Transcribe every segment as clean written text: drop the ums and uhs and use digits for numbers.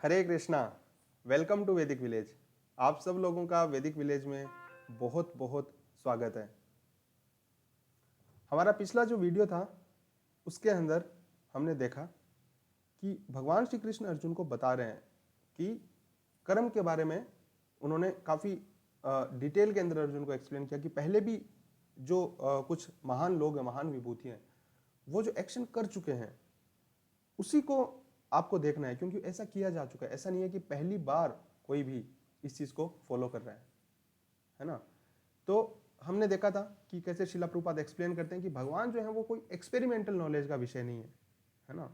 Hare Krishna. Welcome to Vedic village. आप सब लोगों का वैदिक विलेज में बहुत बहुत स्वागत है। हमारा पिछला जो वीडियो था उसके अंदर हमने देखा कि भगवान श्री कृष्ण अर्जुन को बता रहे हैं कि कर्म के बारे में उन्होंने काफ़ी डिटेल के अंदर अर्जुन को एक्सप्लेन किया कि पहले भी जो कुछ महान लोग हैं, महान विभूति हैं, वो जो एक्शन कर चुके हैं उसी को आपको देखना है, क्योंकि ऐसा किया जा चुका है। ऐसा नहीं है कि पहली बार कोई भी इस चीज को फॉलो कर रहा है ना। तो हमने देखा था कि कैसे शिला प्रभुपाद एक्सप्लेन करते हैं कि भगवान जो है वो कोई एक्सपेरिमेंटल नॉलेज का विषय नहीं है ना।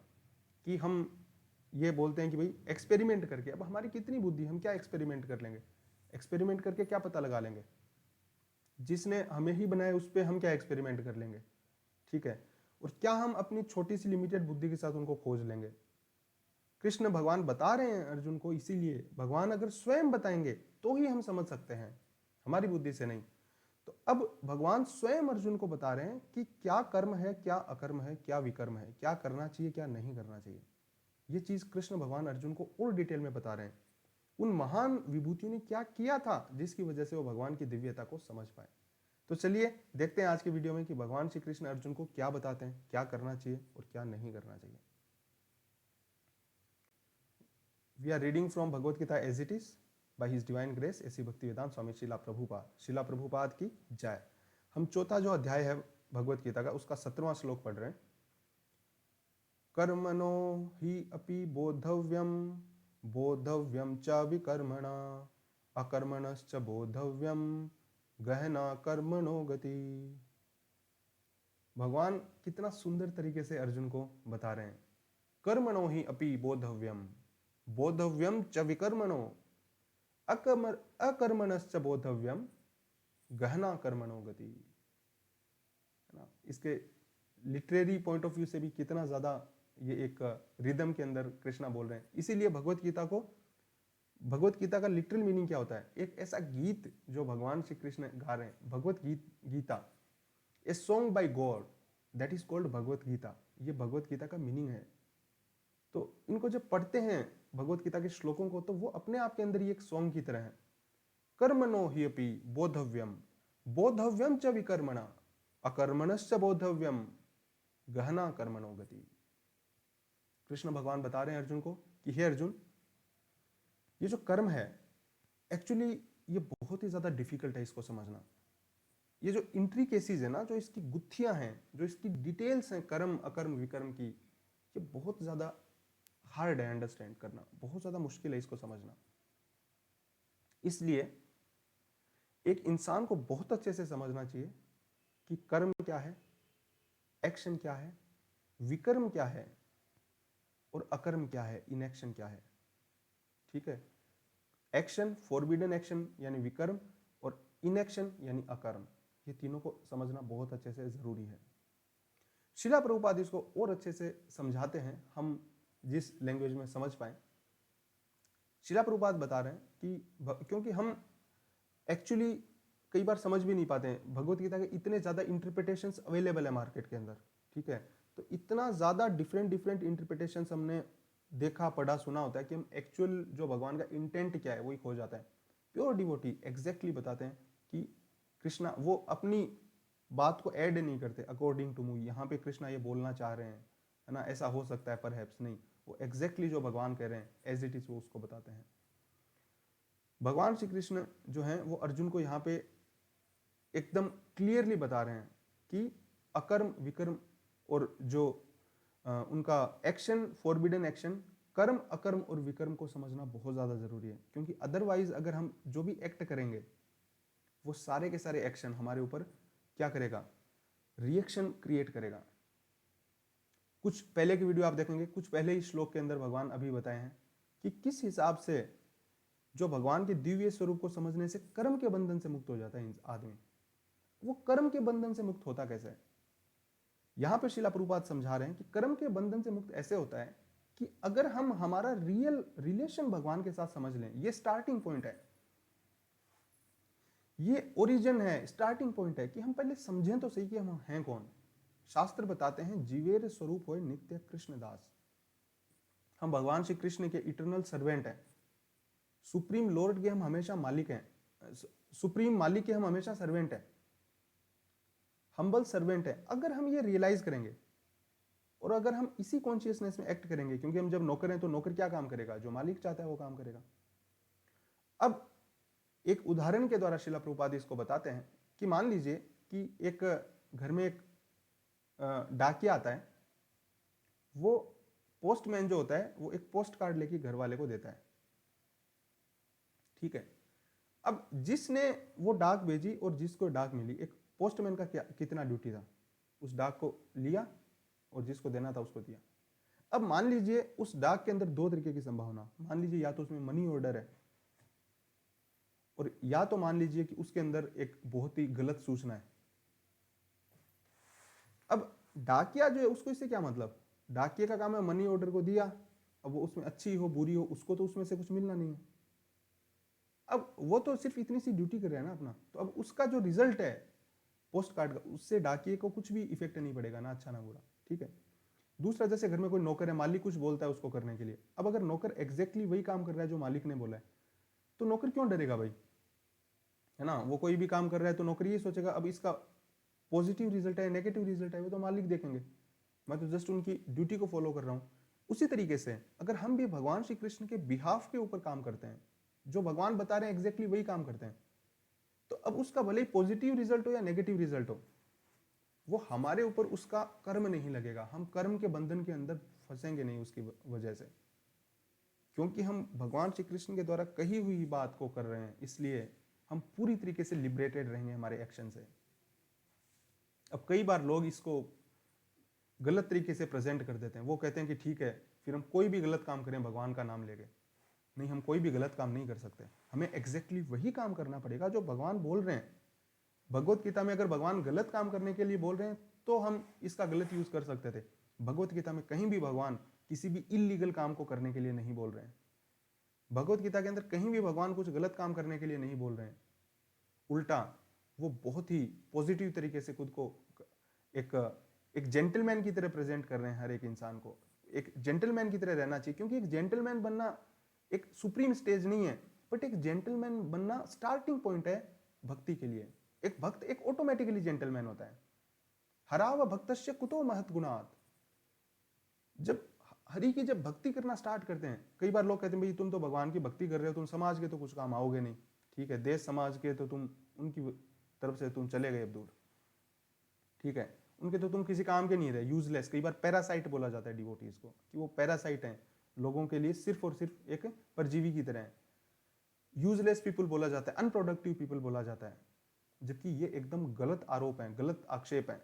कि हम ये बोलते हैं कि भाई एक्सपेरिमेंट करके, अब हमारी कितनी बुद्धि, हम क्या एक्सपेरिमेंट कर लेंगे, एक्सपेरिमेंट करके क्या पता लगा लेंगे, जिसने हमें ही बनाया उस पर हम क्या एक्सपेरिमेंट कर लेंगे, ठीक है। और क्या हम अपनी छोटी सी लिमिटेड बुद्धि के साथ उनको खोज लेंगे। कृष्ण भगवान बता रहे हैं अर्जुन को, इसीलिए भगवान अगर स्वयं बताएंगे तो ही हम समझ सकते हैं, हमारी बुद्धि से नहीं। तो अब भगवान स्वयं अर्जुन को बता रहे हैं कि क्या कर्म है, क्या अकर्म है, क्या विकर्म है, क्या करना चाहिए, क्या नहीं करना चाहिए। ये चीज कृष्ण भगवान अर्जुन को और डिटेल में बता रहे हैं। उन महान विभूतियों ने क्या किया था जिसकी वजह से वो भगवान की दिव्यता को समझ पाए। तो चलिए देखते हैं आज के वीडियो में कि भगवान श्री कृष्ण अर्जुन को क्या बताते हैं, क्या करना चाहिए और क्या नहीं करना चाहिए। We are reading from Bhagavad Gita as it is by His Divine Grace ऐसी भक्ति वेदांत स्वामी शिला प्रभुपाद। शिला प्रभुपाद की जय। हम चौथा जो अध्याय है भगवत गीता का उसका 17वां श्लोक पढ़ रहे हैं। कर्मणो हि अपि बोद्धव्यम बोद्धव्यम च विकर्मणा अकर्मणश्च बोद्धव्यम गहना कर्मणो गति। भगवान कितना सुंदर तरीके से अर्जुन को बता रहे हैं। कर्मणो हि अपि बोद्धव्यम बोद्धव्यम च विकर्मणो अकर्मणश्च बोद्धव्यम गहना कर्मणो गति, है ना। इसके लिटरेरी पॉइंट ऑफ व्यू से भी कितना ज्यादा ये एक रिदम के अंदर कृष्णा बोल रहे हैं। इसीलिए भगवत गीता का लिटरल मीनिंग क्या होता है, एक ऐसा गीत जो भगवान श्री कृष्ण गा रहे हैं। Bhagavad Gita a song by god that is called Bhagavad Gita. ये भगवत गीता का मीनिंग है। तो इनको जब पढ़ते हैं भगवत गीता के श्लोकों को, तो वो अपने आप के अंदर ही एक सॉन्ग की तरह है। कर्मणो हि अपि बोद्धव्यम बोद्धव्यम च विकर्मणा अकर्मणश्च बोद्धव्यम गहना कर्मणो गति। कृष्ण भगवान बता रहे हैं अर्जुन को कि हे अर्जुन, ये जो कर्म है एक्चुअली ये बहुत ही ज्यादा डिफिकल्ट है इसको समझना। ये जो इंट्रिकेसीज है ना, जो इसकी गुत्थियां हैं, जो इसकी डिटेल्स हैं कर्म अकर्म विकर्म की, ये बहुत ज्यादा हार्ड है अंडरस्टैंड करना, बहुत ज्यादा मुश्किल है इसको समझना। इसलिए एक इंसान को बहुत अच्छे से समझना चाहिए कि कर्म क्या है, एक्शन क्या है, विकर्म क्या है और अकर्म क्या है, इनएक्शन क्या है, ठीक है। एक्शन, फॉरबिडन एक्शन यानी विकर्म, और इनएक्शन यानी अकर्म, ये तीनों को समझना बहुत अच्छे से जरूरी है। शिला प्रभुपाद इसको और अच्छे से समझाते हैं, हम जिस लैंग्वेज में समझ पाए। शिला प्रभुपाद बता रहे हैं कि क्योंकि हम एक्चुअली कई बार समझ भी नहीं पाते हैं, भगवत गीता के इतने ज्यादा इंटरप्रिटेशंस अवेलेबल है मार्केट के अंदर, ठीक है। तो इतना ज्यादा डिफरेंट इंटरप्रिटेशंस हमने देखा पढ़ा सुना होता है कि हम एक्चुअल जो भगवान का इंटेंट क्या है वही खो जाता है। प्योर डिवोटी एग्जैक्टली बताते हैं कि कृष्णा वो अपनी बात को ऐड नहीं करते अकॉर्डिंग टू मी, यहाँ पे कृष्णा ये बोलना चाह रहे हैं, है ना, ऐसा हो सकता है परहैप्स, नहीं, वो एग्जैक्टली जो भगवान कह रहे हैं एज इट इज वो उसको बताते हैं। भगवान श्री कृष्ण जो हैं वो अर्जुन को यहाँ पे एकदम क्लियरली बता रहे हैं कि अकर्म विकर्म और जो उनका एक्शन, फॉरबिडन एक्शन, कर्म अकर्म और विकर्म को समझना बहुत ज्यादा जरूरी है। क्योंकि अदरवाइज अगर हम जो भी एक्ट करेंगे वो सारे के सारे एक्शन हमारे ऊपर क्या करेगा, रिएक्शन क्रिएट करेगा। कुछ पहले की वीडियो आप देखेंगे, कुछ पहले ही श्लोक के अंदर भगवान अभी बताए हैं कि किस हिसाब से जो भगवान के दिव्य स्वरूप को समझने से कर्म के बंधन से मुक्त हो जाता है आदमी। वो कर्म के बंधन से मुक्त होता कैसे है, यहां पे शिला प्रभुपाद समझा रहे हैं कि कर्म के बंधन से मुक्त ऐसे होता है कि अगर हम हमारा रियल रिलेशन भगवान के साथ समझ लें, ये स्टार्टिंग पॉइंट है, ये ओरिजिन है, स्टार्टिंग पॉइंट है कि हम पहले समझें तो सही कि हम हैं कौन। शास्त्र बताते हैं जीवेर स्वरूप होए नित्य कृष्णदास। हम भगवान श्री कृष्ण के इटर्नल सर्वेंट हैं, सुप्रीम लॉर्ड के हम हमेशा मालिक हैं, सुप्रीम मालिक के हम हमेशा सर्वेंट हैं, हम्बल सर्वेंट है। अगर हम ये रियलाइज करेंगे और अगर हम इसी कॉन्शियसनेस में एक्ट करेंगे, क्योंकि हम जब नौकर हैं तो नौकर क्या काम करेगा, जो मालिक चाहता है वो काम करेगा। अब एक उदाहरण के द्वारा शिला प्रभुपाद इसको बताते हैं कि मान लीजिए कि एक घर में एक डाकिया आता है, वो पोस्टमैन जो होता है वो एक पोस्ट कार्ड लेके घर वाले को देता है, ठीक है। अब जिसने वो डाक भेजी और जिसको डाक मिली, एक पोस्टमैन का क्या कितना ड्यूटी था, उस डाक को लिया और जिसको देना था उसको दिया। अब मान लीजिए उस डाक के अंदर दो तरीके की संभावना, मान लीजिए या तो उसमें मनी ऑर्डर है और या तो मान लीजिए कि उसके अंदर एक बहुत ही गलत सूचना है। अब डाकिया जो है उसको इससे क्या मतलब, डाकिया का काम है मनी ऑर्डर को दिया, अब वो उसमें अच्छी हो बुरी हो उसको तो उसमें से कुछ मिलना नहीं है। अब वो तो सिर्फ इतनी सी ड्यूटी कर रहा है ना अपना, तो अब उसका जो रिजल्ट है पोस्ट कार्ड का, उससे डाकिए को कुछ भी इफेक्ट नहीं पड़ेगा, ना अच्छा ना बुरा, ठीक है। दूसरा, जैसे घर में कोई नौकर है, मालिक कुछ बोलता है उसको करने के लिए, अब अगर नौकर एग्जैक्टली वही काम कर रहा है जो मालिक ने बोला है, तो नौकर क्यों डरेगा भाई, है ना। वो कोई भी काम कर रहा है तो नौकर ये सोचेगा अब इसका पॉजिटिव रिजल्ट है नेगेटिव रिजल्ट है वो तो मालिक देखेंगे, मैं तो जस्ट उनकी ड्यूटी को फॉलो कर रहा हूँ। उसी तरीके से अगर हम भी भगवान श्री कृष्ण के बिहाफ के ऊपर काम करते हैं, जो भगवान बता रहे हैं एग्जैक्टली वही काम करते हैं, तो अब उसका भले ही पॉजिटिव रिजल्ट हो या नेगेटिव रिजल्ट हो, वो हमारे ऊपर उसका कर्म नहीं लगेगा, हम कर्म के बंधन के अंदर फंसेंगे नहीं उसकी वजह से, क्योंकि हम भगवान श्री कृष्ण के द्वारा कही हुई बात को कर रहे हैं, इसलिए हम पूरी तरीके से लिबरेटेड रहेंगे हमारे एक्शन से। अब कई बार लोग इसको गलत तरीके से प्रेजेंट कर देते हैं, वो कहते हैं कि ठीक है फिर हम कोई भी गलत काम करें भगवान का नाम लेके, नहीं हम कोई भी गलत काम नहीं कर सकते, हमें एग्जैक्टली वही काम करना पड़ेगा जो भगवान बोल रहे हैं। भगवत गीता में अगर भगवान गलत काम करने के लिए बोल रहे हैं तो हम इसका गलत यूज कर सकते थे, भगवत गीता में कहीं भी भगवान किसी भी इलीगल काम को करने के लिए नहीं बोल रहे हैं, भगवत गीता के अंदर कहीं भी भगवान कुछ गलत काम करने के लिए नहीं बोल रहे हैं, उल्टा वो बहुत ही पॉजिटिव तरीके से खुद को एक एक जेंटलमैन की तरह प्रेजेंट कर रहे हैं। हर एक इंसान को एक जेंटलमैन की तरह रहना चाहिए, क्योंकि एक जेंटलमैन बनना एक सुप्रीम स्टेज नहीं है, बट एक जेंटलमैन बनना स्टार्टिंग पॉइंट है भक्ति के लिए। एक भक्त एक ऑटोमेटिकली जेंटलमैन होता है। हराव भक्तस्य कुतो महत गुणात्, जब हरि की जब भक्ति करना स्टार्ट करते हैं, कई बार लोग कहते हैं भाई तुम तो भगवान की भक्ति कर रहे हो, तुम समाज के तो कुछ काम आओगे नहीं, ठीक है, देश समाज के तो तुम उनकी तरफ से तुम चले गए अब दूर, ठीक है, उनके तो तुम किसी काम के नहीं रहे, यूजलेस। कई बार पैरासाइट बोला जाता है डिवोटीज को कि वो पैरासाइट हैं, लोगों के लिए सिर्फ और सिर्फ एक परजीवी की तरह है। यूजलेस पीपल बोला जाता है, अनप्रोडक्टिव पीपल बोला जाता है, जबकि ये एकदम गलत आरोप है, गलत आक्षेप है।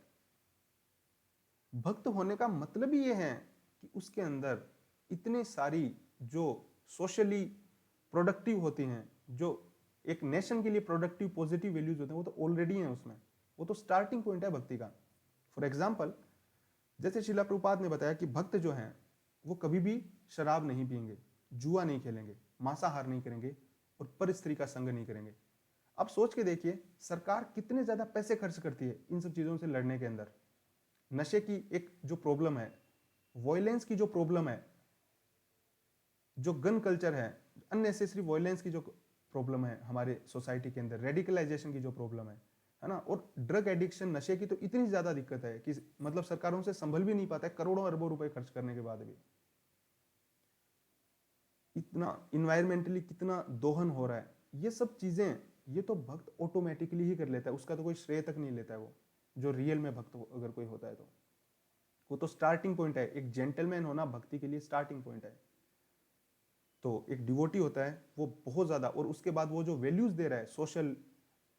भक्त होने का मतलब ही ये है कि उसके अंदर इतने सारी जो सोशली प्रोडक्टिव होती हैं, जो एक नेशन के लिए प्रोडक्टिव पॉजिटिव वैल्यूज होते हैं, वो तो ऑलरेडी हैं उसमें, वो तो स्टार्टिंग पॉइंट है भक्ति का। फॉर एग्जाम्पल, जैसे शिला प्रभुपाद ने बताया कि भक्त जो हैं वो कभी भी शराब नहीं पिएंगे, जुआ नहीं खेलेंगे, मांसाहार नहीं करेंगे और पर स्त्री का संग नहीं करेंगे। अब सोच के देखिए सरकार कितने ज्यादा पैसे खर्च करती है इन सब चीजों से लड़ने के अंदर। नशे की एक जो प्रॉब्लम है, वायलेंस की जो प्रॉब्लम है, जो गन कल्चर है, अननेसेसरी वायलेंस की जो प्रॉब्लम है हमारे सोसाइटी के अंदर, रेडिकलाइजेशन की जो प्रॉब्लम है ना, और ड्रग एडिक्शन, नशे की तो इतनी ज्यादा दिक्कत है कि मतलब सरकारों से संभल भी नहीं पाता है, करोड़ों अरबों रुपए खर्च करने के बाद भी। इतना इन्वायरमेंटली कितना दोहन हो रहा है, ये सब चीजें ये तो भक्त ऑटोमेटिकली ही कर लेता है, उसका तो कोई श्रेय तक नहीं लेता है वो, जो रियल में भक्त अगर कोई होता है तो वो तो स्टार्टिंग पॉइंट है। एक जेंटलमैन होना भक्ति के लिए स्टार्टिंग पॉइंट है। तो एक डिवोटी होता है वो बहुत ज्यादा, और उसके बाद वो जो वैल्यूज दे रहा है सोशल,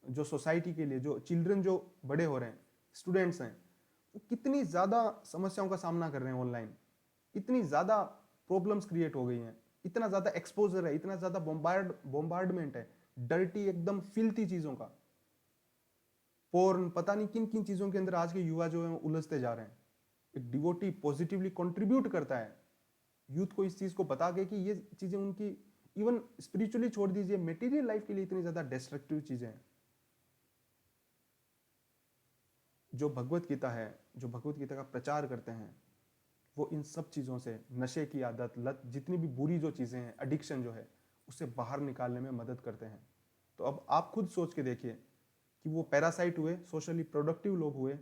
जो सोसाइटी के लिए, जो चिल्ड्रन जो बड़े हो रहे हैं, स्टूडेंट्स हैं, वो कितनी ज्यादा समस्याओं का सामना कर रहे हैं ऑनलाइन, इतनी ज्यादा प्रॉब्लम्स क्रिएट हो गई हैं, इतना ज्यादा एक्सपोजर है, इतना ज्यादा बोम्बार्डमेंट है, डर्टी एकदम फिल्थी चीजों का, पोर्न, पता नहीं किन किन चीजों के अंदर आज के युवा जो है उलझते जा रहे हैं। एक डिवोटी पॉजिटिवली कंट्रीब्यूट करता है यूथ को इस चीज को बता के कि ये चीजें उनकी, इवन स्पिरिचुअली छोड़ दीजिए, मटेरियल लाइफ के लिए इतनी ज्यादा डिस्ट्रक्टिव चीजें हैं। जो भगवत गीता है, जो भगवत गीता का प्रचार करते हैं, वो इन सब चीज़ों से, नशे की आदत, लत, जितनी भी बुरी जो चीज़ें हैं, एडिक्शन जो है, उसे बाहर निकालने में मदद करते हैं। तो अब आप खुद सोच के देखिए कि वो पैरासाइट हुए, सोशली प्रोडक्टिव लोग हुए,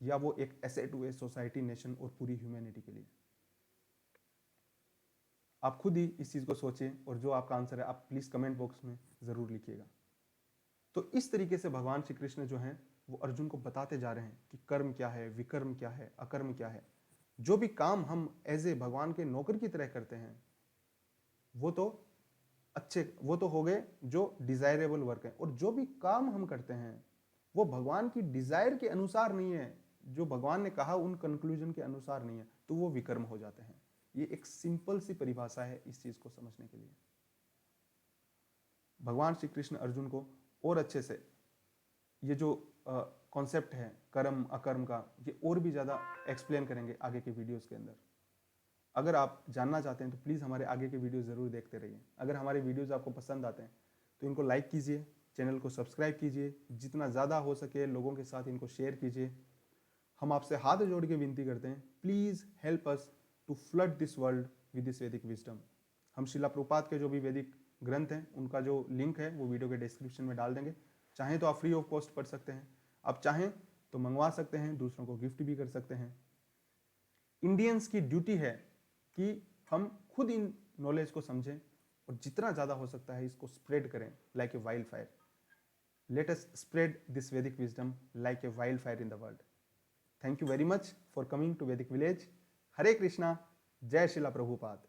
या वो एक एसेट हुए सोसाइटी, नेशन और पूरी ह्यूमैनिटी के लिए। आप खुद ही इस चीज़ को सोचिए और जो आपका आंसर है आप प्लीज़ कमेंट बॉक्स में ज़रूर लिखिएगा। तो इस तरीके से भगवान श्री कृष्ण जो हैं वो अर्जुन को बताते जा रहे हैं कि कर्म क्या है, विकर्म क्या है, अकर्म क्या है। जो भी काम हम एज ए भगवान के नौकर की तरह करते हैं वो तो वो तो हो गए जो डिजायरेबल वर्क है, और जो भी काम हम करते हैं वो भगवान की डिजायर के अनुसार नहीं है, जो भगवान ने कहा उन कंक्लूजन के अनुसार नहीं है, तो वो विकर्म हो जाते हैं। ये एक सिंपल सी परिभाषा है इस चीज को समझने के लिए। भगवान श्री कृष्ण अर्जुन को और अच्छे से ये जो कॉन्सेप्ट है कर्म अकर्म का, ये और भी ज़्यादा एक्सप्लेन करेंगे आगे के वीडियोस के अंदर। अगर आप जानना चाहते हैं तो प्लीज़ हमारे आगे के वीडियो ज़रूर देखते रहिए। अगर हमारे वीडियोज़ आपको पसंद आते हैं तो इनको लाइक कीजिए, चैनल को सब्सक्राइब कीजिए, जितना ज़्यादा हो सके लोगों के साथ इनको शेयर कीजिए। हम आपसे हाथ जोड़ के विनती करते हैं, please help us to flood this world with this Vedic wisdom. हम शिला प्रभुपाद के जो भी वैदिक ग्रंथ हैं उनका जो लिंक है वो वीडियो के डिस्क्रिप्शन में डाल देंगे। चाहें तो आप फ्री ऑफ कॉस्ट पढ़ सकते हैं, आप चाहें तो मंगवा सकते हैं, दूसरों को गिफ्ट भी कर सकते हैं। इंडियंस की ड्यूटी है कि हम खुद इन नॉलेज को समझें और जितना ज़्यादा हो सकता है इसको स्प्रेड करें like a wildfire. Let us spread this Vedic wisdom like a wildfire in the world. Thank you very much for coming to Vedic village. Hare Krishna, जय शिला प्रभुपाद।